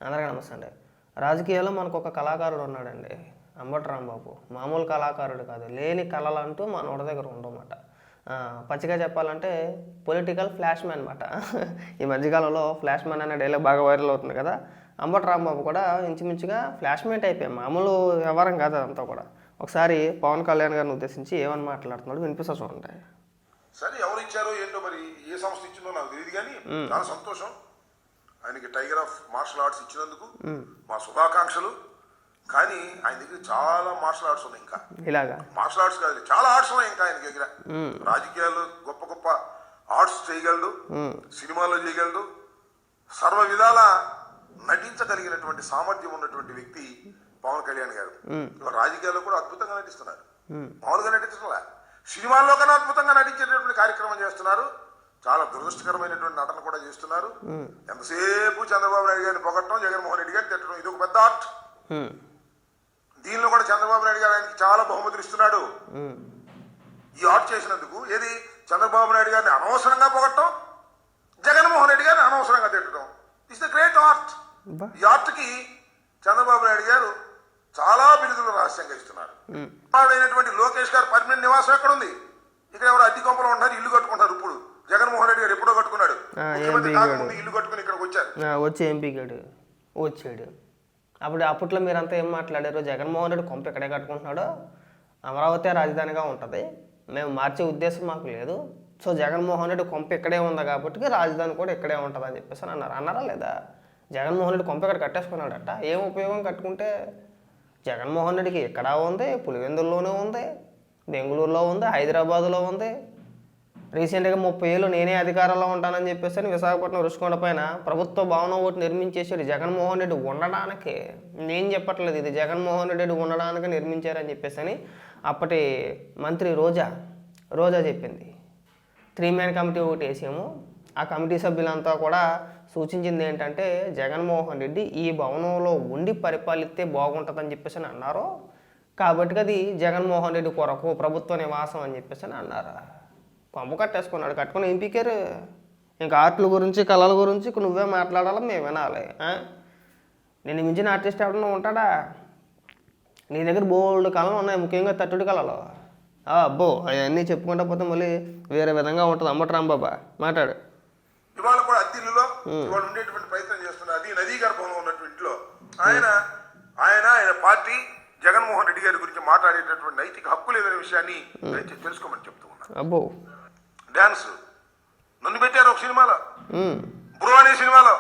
అందరికీ నమస్తే అండి. రాజకీయాల్లో మనకు ఒక కళాకారుడు ఉన్నాడండి, అంబటి రాంబాబు. మామూలు కళాకారుడు కాదు, లేని కళలు అంటూ మనోడి దగ్గర ఉండమాట. పచ్చిగా చెప్పాలంటే పొలిటికల్ ఫ్లాష్ మ్యాన్ అనమాట. ఈ మధ్యకాలంలో ఫ్లాష్ మ్యాన్ అనే డైలాగ్ బాగా వైరల్ అవుతుంది కదా. అంబటి రాంబాబు కూడా ఇంచుమించుగా ఫ్లాష్ మ్యాన్ అయిపోయాయి, మామూలు వ్యవహారం కాదు అదంతా కూడా. ఒకసారి పవన్ కళ్యాణ్ గారిని ఉద్దేశించి ఏమని మాట్లాడుతున్నాడు వినిపిస్తా చూడండి. సరే, ఎవరు ఇచ్చారో ఏంటో, మరి ఏ సంస్థ ఇచ్చిందో నాకు తెలియదు, కానీ చాలా సంతోషం. ఆయనకి టైగర్ ఆఫ్ మార్షల్ ఆర్ట్స్ ఇచ్చినందుకు మా శుభాకాంక్షలు. కానీ ఆయన దగ్గర చాలా మార్షల్ ఆర్ట్స్ ఉన్నాయి, ఇంకా ఇలాగా మార్షల్ ఆర్ట్స్ కాదు, చాలా ఆర్ట్స్ ఉన్నాయి ఇంకా ఆయన దగ్గర. రాజకీయాల్లో గొప్ప గొప్ప ఆర్ట్స్ చేయగలడు, సినిమాలో చేయగలడు, సర్వ విధాల నటించగలిగినటువంటి సామర్థ్యం ఉన్నటువంటి వ్యక్తి పవన్ కళ్యాణ్ గారు. రాజకీయాల్లో కూడా అద్భుతంగా నటిస్తున్నారు, మామూలుగా నటించడంలా, సినిమాల్లో కన్నా అద్భుతంగా నటించేటటువంటి కార్యక్రమం చేస్తున్నారు. చాలా దురదృష్టకరమైనటువంటి నటన కూడా చేస్తున్నారు. ఎంతసేపు చంద్రబాబు నాయుడు గారిని పొగట్టడం, జగన్మోహన్ రెడ్డి గారిని తిట్టడం, ఇది ఒక పెద్ద ఆర్ట్. దీనిలో కూడా చంద్రబాబు నాయుడు గారు ఆయనకి చాలా బహుమతులు ఇస్తున్నాడు ఈ ఆర్ట్ చేసినందుకు. ఏది, చంద్రబాబు నాయుడు గారిని అనవసరంగా పొగట్టడం, జగన్మోహన్ రెడ్డి గారిని అనవసరంగా తిట్టడం. It's the great art. ఈ ఆర్ట్కి చంద్రబాబు నాయుడు గారు చాలా బిరుదులు రహస్యంగా ఇస్తున్నారు. అయినటువంటి లోకేష్ గారు పర్మనెంట్ నివాసం ఎక్కడ ఉంది? ఇక్కడ ఎవరు అద్దె కొంపలో ఉంటున్నారు, ఇల్లు కట్టుకుంటారు. ఇప్పుడు జగన్మోహన్ రెడ్డి గారు ఎప్పుడో కట్టుకున్నాడు, ముఖ్యమంత్రి కాకముందు ఇల్లు కట్టుకుని ఇక్కడికి వచ్చారు. వచ్చి ఎంపీ గడు వచ్చాడు. అప్పట్లో మీరంతా ఏం మాట్లాడారు? జగన్మోహన్ రెడ్డి కొంప ఎక్కడే కట్టుకుంటున్నాడో, అమరావతి రాజధానిగా ఉంటుంది, మేము మార్చే ఉద్దేశం మాకు లేదు, సో జగన్మోహన్ రెడ్డి కొంప ఇక్కడే ఉంది కాబట్టి రాజధాని కూడా ఇక్కడే ఉంటుంది అని చెప్పేసి అన్నారా లేదా? జగన్మోహన్ రెడ్డి కొంప ఇక్కడ కట్టేసుకున్నాడట. ఏం ఉపయోగం కట్టుకుంటే? జగన్మోహన్ రెడ్డికి ఇక్కడ ఉంది, పులివెందుల్లోనే ఉంది, బెంగళూరులో ఉంది, హైదరాబాదులో ఉంది. రీసెంట్గా 30 ఏళ్ళు నేనే అధికారంలో ఉంటానని చెప్పేసి విశాఖపట్నం రుషికొండ పైన ప్రభుత్వ భవనం ఒకటి నిర్మించేసాడు జగన్మోహన్ రెడ్డి ఉండడానికి. నేను చెప్పట్లేదు, ఇది జగన్మోహన్ రెడ్డి ఉండడానికి నిర్మించారని చెప్పేసి అప్పటి మంత్రి రోజా చెప్పింది. 3 మ్యాన్ కమిటీ ఒకటి వేసాము. ఆ కమిటీ సభ్యులంతా కూడా సూచించింది ఏంటంటే, జగన్మోహన్ రెడ్డి ఈ భవనంలో ఉండి పరిపాలిస్తే బాగుంటుందని చెప్పేసి అన్నారు. కాబట్టి అది జగన్మోహన్ రెడ్డి కొరకు ప్రభుత్వ నివాసం అని చెప్పేసి అన్నారు. కొంప కట్టేసుకున్నాడు, కట్టుకుని ఏం పీకారు? ఇంకా ఆర్ట్ల గురించి, కళల గురించి నువ్వే మాట్లాడాలి, మేము వినాలి. నేను మించిన ఆర్టిస్ట్ ఎవడన్నా ఉంటాడా? నీ దగ్గర బోల్డ్ కళలు ఉన్నాయి, ముఖ్యంగా తట్టుడు కళలు. అబ్బో, అవన్నీ చెప్పుకుంటా పోతే మళ్ళీ వేరే విధంగా ఉంటుంది. అంబటి రాంబాబా మాట్లాడు. ఇవాళ కూడా అద్దెల్లో ఇవాళ ఉండేటువంటి ప్రయత్నం చేస్తున్నారు. అది నదీ గర్భంలో ఉన్నటువంటి ఇంట్లో ఆయన పార్టీ జగన్మోహన్ రెడ్డి గారి గురించి మాట్లాడేటటువంటి నైతిక హక్కు లేదనే విషయాన్ని తెలుసుకోమని చెప్తూ ఉన్నారు. అబ్బో, డాన్స్ నన్ను పెట్టారు ఒక సినిమాలో, బ్రో అనే సినిమాలో.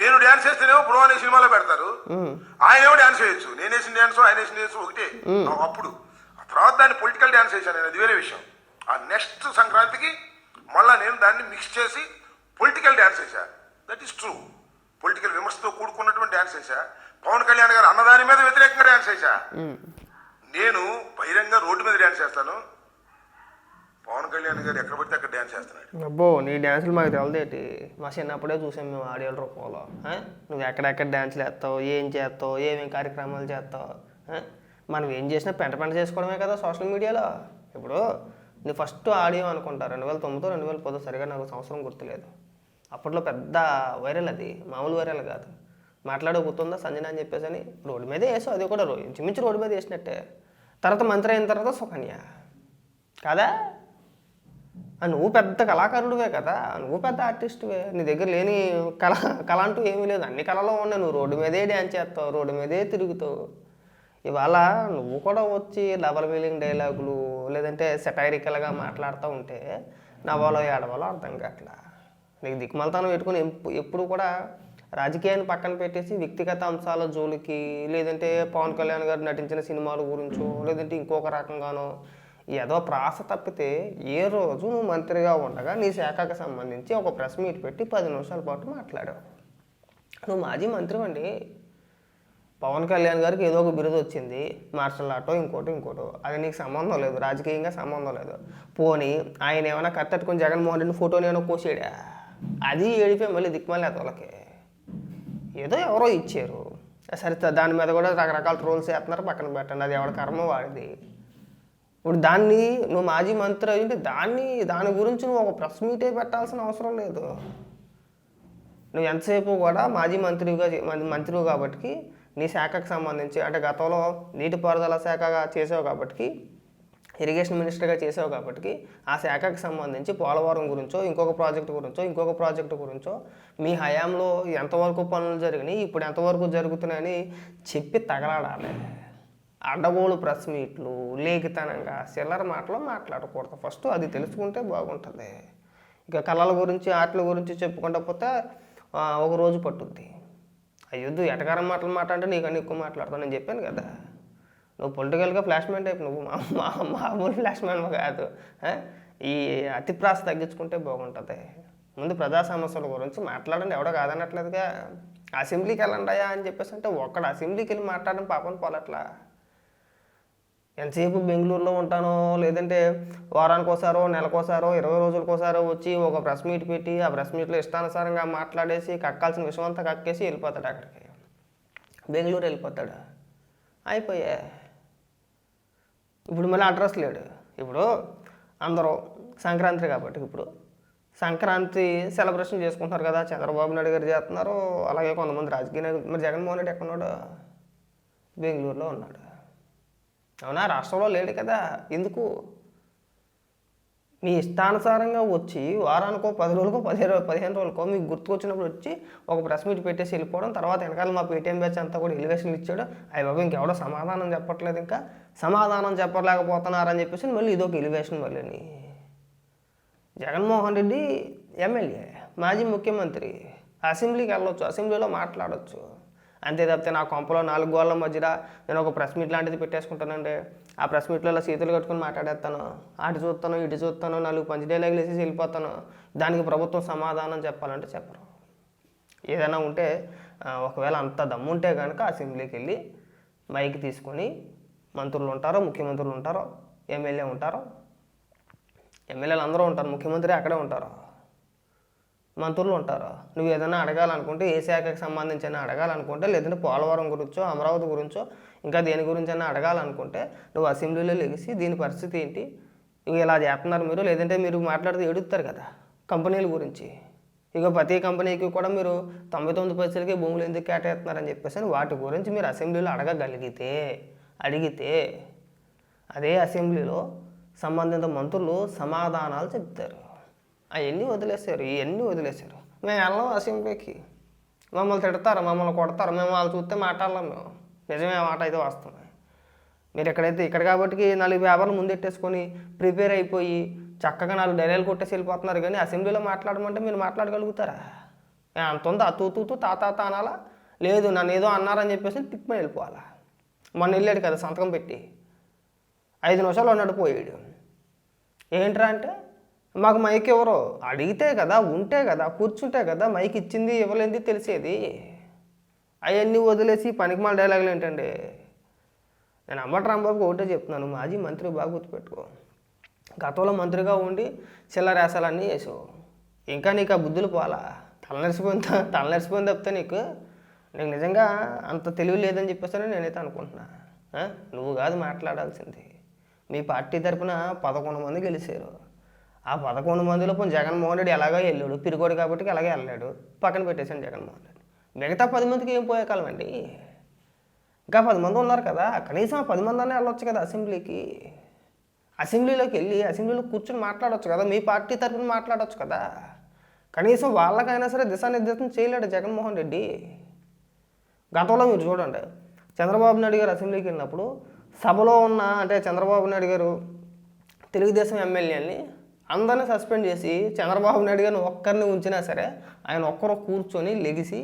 నేను డాన్స్ చేస్తేనేమో బ్రో అనే సినిమాలో పెడతారు, ఆయనేమో డాన్స్ చేయొచ్చు. నేను వేసిన డాన్స్, ఆయన వేసిన డాన్స్ ఒకటే. అప్పుడు ఆ తర్వాత దాన్ని పొలిటికల్ డాన్స్ వేసాను నేను, అది వేరే విషయం. ఆ నెక్స్ట్ సంక్రాంతికి మళ్ళా నేను దాన్ని మిక్స్ చేసి పొలిటికల్ డ్యాన్స్ వేసా. That is true. పొలిటికల్ విమర్శతో కూడుకున్నటువంటి డ్యాన్స్ వేసా. పవన్ కళ్యాణ్ గారు అన్నదాని మీద వ్యతిరేకంగా డ్యాన్స్ వేసా. నేను బహిరంగ రోడ్డు మీద డ్యాన్స్ చేస్తాను, పవన్ కళ్యాణ్ గారు ఎక్కడ పడితే అక్కడ డ్యాన్స్ చేస్తున్నాడు. అబ్బో, నీ డ్యాన్సులు మాకు తెలదేటి? మా చిన్నప్పుడే చూసాం మేము ఆడియోల రూపంలో. నువ్వు ఎక్కడెక్కడ డ్యాన్సులు వేస్తావు, ఏం చేస్తావు, ఏమేమి కార్యక్రమాలు చేస్తావు. మనం ఏం చేసినా పెంట చేసుకోవడమే కదా సోషల్ మీడియాలో. ఇప్పుడు నువ్వు ఫస్ట్ ఆడియో అనుకుంటా 2009 2010, సరిగా నాకు సంవత్సరం గుర్తులేదు. అప్పట్లో పెద్ద వైరల్, అది మామూలు వైరల్ కాదు. మాట్లాడే గుర్తుందా సంజన అని చెప్పేసి అని రోడ్డు మీద వేసావు, అది కూడా ఇంచుమించు రోడ్డు మీద వేసినట్టే. తర్వాత మంత్రి అయిన తర్వాత సుకన్య కాదా? నువ్వు పెద్ద కళాకారుడివే కదా, నువ్వు పెద్ద ఆర్టిస్టువే, నీ దగ్గర లేని కళ అంటూ ఏమీ లేదు, అన్ని కళలో ఉన్నాయి. నువ్వు రోడ్డు మీదే డ్యాన్స్ చేస్తావు, రోడ్డు మీదే తిరుగుతావు. ఇవాళ నువ్వు కూడా వచ్చి డబల్ మీనింగ్ డైలాగులు లేదంటే సెటైరికల్గా మాట్లాడుతూ ఉంటే నవ్వాలో ఏడవాలో అర్థం కావట్లా. నీకు దిక్కుమలతానం పెట్టుకుని ఎప్పుడు కూడా రాజకీయాన్ని పక్కన పెట్టేసి వ్యక్తిగత అంశాల జోలికి, లేదంటే పవన్ కళ్యాణ్ గారు నటించిన సినిమాల గురించో, లేదంటే ఇంకొక రకంగానో ఏదో ప్రాస తప్పితే, ఏ రోజు నువ్వు మంత్రిగా ఉండగా నీ శాఖకు సంబంధించి ఒక ప్రెస్ మీట్ పెట్టి 10 నిమిషాల పాటు మాట్లాడావు. నువ్వు మాజీ మంత్రి అండి. పవన్ కళ్యాణ్ గారికి ఏదో ఒక బిరుదు వచ్చింది, మార్షల్ ఆర్టో ఇంకోటో, అది నీకు సంబంధం లేదు, రాజకీయంగా సంబంధం లేదు. పోనీ ఆయన ఏమైనా కట్టట్టుకుని జగన్మోహన్ రెడ్డి ఫోటోని ఏమైనా కోసాడా? అది ఏడిపోయి మళ్ళీ దిక్కుమలే వాళ్ళకి. ఏదో ఎవరో ఇచ్చారు, సరే దాని మీద కూడా రకరకాల ట్రోల్స్ వేస్తున్నారు, పక్కన పెట్టండి, అది ఎవరి కర్మ వాడిది. ఇప్పుడు దాన్ని నువ్వు మాజీ మంత్రి అయ్యింటే దాని గురించి నువ్వు ఒక ప్రెస్ మీటే పెట్టాల్సిన అవసరం లేదు. నువ్వు ఎంతసేపు కూడా మాజీ మంత్రివి కాబట్టి నీ శాఖకు సంబంధించి అంటే గతంలో నీటిపారుదల శాఖగా చేసావు కాబట్టి ఇరిగేషన్ మినిస్టర్గా చేసావు కాబట్టి ఆ శాఖకు సంబంధించి పోలవరం గురించో ఇంకొక ప్రాజెక్టు గురించో మీ హయాంలో ఎంతవరకు పనులు జరిగినాయి ఇప్పుడు ఎంతవరకు జరుగుతున్నాయని చెప్పి తగలాడాలి. అడ్డగోలు ప్రెస్ మీట్లు లేఖితనంగా చిల్లర మాటలు మాట్లాడకూడదు. ఫస్ట్ అది తెలుసుకుంటే బాగుంటుంది. ఇక కళల గురించి ఆటల గురించి చెప్పుకుంటా పోతే ఒక రోజు పట్టుద్ది. అయ్యొద్దు ఎటకారం మాటలు మాట్లాడితే నీకన్నా ఎక్కువ మాట్లాడతాను నేను చెప్పాను కదా. నువ్వు పొలిటికల్గా ఫ్లాష్ మ్యాన్ టైప్, నువ్వు మామూలు ఫ్లాష్ మ్యాన్ కాదు. ఈ అతి ప్రాస తగ్గించుకుంటే బాగుంటుంది. ముందు ప్రజా సమస్యల గురించి మాట్లాడండి, ఎవడో కాదనట్లేదుగా. అసెంబ్లీకి వెళ్ళండి అయ్యా అని చెప్పేసి అంటే ఒక్కడు అసెంబ్లీకి వెళ్ళి మాట్లాడడం పాపం పోలట్లా. ఎంతసేపు బెంగళూరులో ఉంటానో లేదంటే వారానికి ఒకసారో నెలకోసారో 20 రోజులకోసారో వచ్చి ఒక ప్రెస్ మీట్ పెట్టి ఆ ప్రెస్ మీట్లో ఇష్టానుసారంగా మాట్లాడేసి కక్కాల్సిన విషయం అంతా కక్కేసి వెళ్ళిపోతాడు. అక్కడికి బెంగళూరు వెళ్ళిపోతాడు. అయిపోయా. ఇప్పుడు మళ్ళీ అడ్రస్ లేడు. ఇప్పుడు అందరూ సంక్రాంతి కాబట్టి ఇప్పుడు సంక్రాంతి సెలబ్రేషన్ చేసుకుంటున్నారు కదా. చంద్రబాబు నాయుడు గారు చేస్తున్నారు, అలాగే కొంతమంది రాజకీయ నాయకులు. మరి జగన్మోహన్ రెడ్డి ఎక్కడున్నాడు? బెంగళూరులో ఉన్నాడు. అవునా? రాష్ట్రంలో లేడు కదా. ఎందుకు? మీ ఇష్టానుసారంగా వచ్చి వారానికో 10 రోజులకో 15 రోజులకో మీకు గుర్తుకొచ్చినప్పుడు వచ్చి ఒక ప్రెస్ మీట్ పెట్టేసి వెళ్ళిపోవడం. తర్వాత వెనకాల మా పేటీఎం బ్యాచ్ అంతా కూడా ఎలివేషన్లు ఇచ్చాడు. అయ్యి బాబు ఇంకెవడో సమాధానం చెప్పట్లేదు, ఇంకా సమాధానం చెప్పలేకపోతున్నారని చెప్పేసి మళ్ళీ ఇదొక ఎలివేషన్. మళ్ళీ జగన్మోహన్ రెడ్డి ఎమ్మెల్యే, మాజీ ముఖ్యమంత్రి, అసెంబ్లీకి వెళ్ళొచ్చు, అసెంబ్లీలో మాట్లాడవచ్చు. అంతే తప్పితే నా కొంపలో 4 గోళ్ళ మధ్యలో నేను ఒక ప్రెస్ మీట్ లాంటిది పెట్టేసుకుంటానండి. ఆ ప్రెస్ మీట్లలో సీతులు కట్టుకుని మాట్లాడేస్తాను, అటు చూస్తాను ఇటు చూస్తాను, 4 పంచ్ డైలాగులు వేసేసి వెళ్ళిపోతాను. దానికి ప్రభుత్వం సమాధానం చెప్పాలంటే చెప్పరు. ఏదైనా ఉంటే ఒకవేళ అంత దమ్ము ఉంటే కనుక అసెంబ్లీకి వెళ్ళి మైక్ తీసుకొని మంత్రులు ఉంటారో, ముఖ్యమంత్రులు ఉంటారో, ఎమ్మెల్యే ఉంటారో, ఎమ్మెల్యేలు అందరూ ఉంటారు, ముఖ్యమంత్రి అక్కడే ఉంటారు, మంత్రులు ఉంటారు. నువ్వు ఏదైనా అడగాలనుకుంటే ఏ శాఖకు సంబంధించిన అడగాలనుకుంటే లేదంటే పోలవరం గురించో అమరావతి గురించో ఇంకా దేని గురించైనా అడగాలనుకుంటే నువ్వు అసెంబ్లీలో లెగిసి దీని పరిస్థితి ఏంటి, ఇక ఇలా చేస్తున్నారు మీరు, లేదంటే మీరు మాట్లాడితే ఎడుగుతారు కదా కంపెనీల గురించి. ఇక ప్రతి కంపెనీకి కూడా మీరు 99 పైసలకే భూములు ఎందుకు కేటాయిస్తున్నారని చెప్పేసి వాటి గురించి మీరు అసెంబ్లీలో అడిగితే అదే అసెంబ్లీలో సంబంధిత మంత్రులు సమాధానాలు చెప్తారు. అవన్నీ వదిలేశారు. మేము వెళ్ళాం అసెంబ్లీకి, మమ్మల్ని తిడతారు, మమ్మల్ని కొడతారు, మేము వాళ్ళు చూస్తే మాట్లాడలేం. మేము నిజమే మాట అయితే వాస్తవమే. మీరు ఇక్కడ కాబట్టి 4 పేపర్లు ముందెట్టేసుకొని ప్రిపేర్ అయిపోయి చక్కగా 4 డైలాగులు కొట్టేసి వెళ్ళిపోతున్నారు. కానీ అసెంబ్లీలో మాట్లాడమంటే మీరు మాట్లాడగలుగుతారా? అంత ఉందా? తూతూ తాత అనాలా? లేదు, నన్ను ఏదో అన్నారని చెప్పేసి తిప్పని వెళ్ళిపోవాలా. మొన్న వెళ్ళాడు కదా సంతకం పెట్టి 5 నిమిషాలు ఉన్నాడు, పోయాడు. ఏంట్రా అంటే మాకు మైక్ ఎవరో అడిగితే కదా, ఉంటే కదా, కూర్చుంటే కదా మైక్ ఇచ్చింది ఇవ్వలేంది తెలిసేది. అవన్నీ వదిలేసి పనికిమాల డైలాగులు ఏంటండి? నేను అంబటి రాంబాబుకి ఒకటే చెప్తున్నాను, మాజీ మంత్రి బాగా గుర్తుపెట్టుకో. గతంలో మంత్రిగా ఉండి చిల్లరేసాలన్నీ వేసావు, ఇంకా నీకు ఆ బుద్ధులు పోలా. తలనరిసిపోయింది తప్పితే నీకు నిజంగా అంత తెలివి లేదని చెప్పేసి నేనైతే అనుకుంటున్నా. నువ్వు కాదు మాట్లాడాల్సింది. మీ పార్టీ తరఫున 11 మంది గెలిచారు. ఆ 11 మందిలో జగన్మోహన్ రెడ్డి ఎలాగో వెళ్ళాడు, పిరికోడు కాబట్టి అలాగే వెళ్ళాడు, పక్కన పెట్టేశాను జగన్మోహన్ రెడ్డి. మిగతా 10 మందికి ఏం పోయే కాలం అండి? ఇంకా 10 మంది ఉన్నారు కదా, కనీసం 10 మంది అనే వెళ్ళొచ్చు కదా అసెంబ్లీకి. అసెంబ్లీలోకి వెళ్ళి అసెంబ్లీలో కూర్చొని మాట్లాడవచ్చు కదా, మీ పార్టీ తరఫున మాట్లాడవచ్చు కదా. కనీసం వాళ్ళకైనా సరే దిశానిర్దేశం చేయలేడు జగన్మోహన్ రెడ్డి. గతంలో మీరు చూడండి, చంద్రబాబు నాయుడు గారు అసెంబ్లీకి వెళ్ళినప్పుడు సభలో ఉన్న అంటే చంద్రబాబు నాయుడు గారు తెలుగుదేశం ఎమ్మెల్యేని అందరినీ సస్పెండ్ చేసి చంద్రబాబు నాయుడు గారిని ఒక్కరిని ఉంచినా సరే ఆయన ఒక్కరు కూర్చొని లెగిసి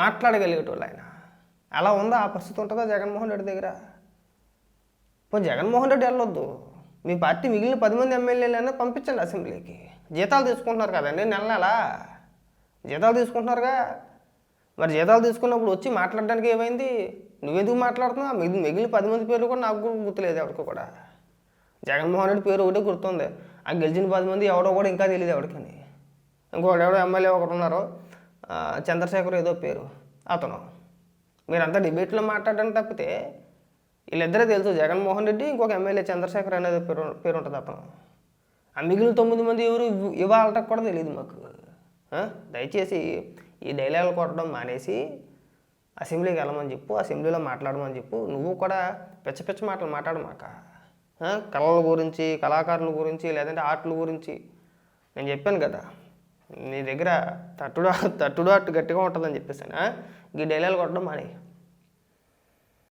మాట్లాడగలిగేటోళ్ళు ఆయన. అలా ఉందా? ఆ పరిస్థితి ఉంటుందా జగన్మోహన్ రెడ్డి దగ్గర? జగన్మోహన్ రెడ్డి వెళ్ళొద్దు, మీ పార్టీ మిగిలిన 10 మంది ఎమ్మెల్యేలైనా పంపించండి అసెంబ్లీకి. జీతాలు తీసుకుంటున్నారు కదండి, నెల జీతాలు తీసుకుంటున్నారుగా. మరి జీతాలు తీసుకున్నప్పుడు వచ్చి మాట్లాడడానికి ఏమైంది? నువ్వెందుకు మాట్లాడుతున్నావు? మిగిలిన 10 మంది పేర్లు కూడా నాకు గుర్తులేదు ఎవరికి కూడా. జగన్మోహన్ రెడ్డి పేరు ఒకటే గుర్తుంది, ఆ గెలిచిన 10 మంది ఎవడో కూడా ఇంకా తెలియదు ఎవరికని. ఎవడో ఎమ్మెల్యే ఒకరు ఉన్నారు, చంద్రశేఖర్ ఏదో పేరు, అతను. మీరంతా డిబేట్లో మాట్లాడడానికి తప్పితే వీళ్ళిద్దరే తెలుసు, జగన్మోహన్ రెడ్డి ఇంకొక ఎమ్మెల్యే చంద్రశేఖర్ అనేది పేరు ఉంటుంది అతను. ఆ మిగిలిన 9 మంది ఎవరు ఇవాళకి కూడా తెలియదు మాకు. దయచేసి ఈ డైలాగులు కొట్టడం మానేసి అసెంబ్లీకి వెళ్ళమని చెప్పు, అసెంబ్లీలో మాట్లాడమని చెప్పు. నువ్వు కూడా పిచ్చ పిచ్చ మాటలు మాట్లాడమాక. కళల గురించి, కళాకారుల గురించి, లేదంటే ఆర్ట్ల గురించి నేను చెప్పాను కదా, నీ దగ్గర తట్టుడు అట్టు గట్టిగా ఉంటుందని చెప్పేసాను. ఈ డైలాగులు కొట్టడం మానే.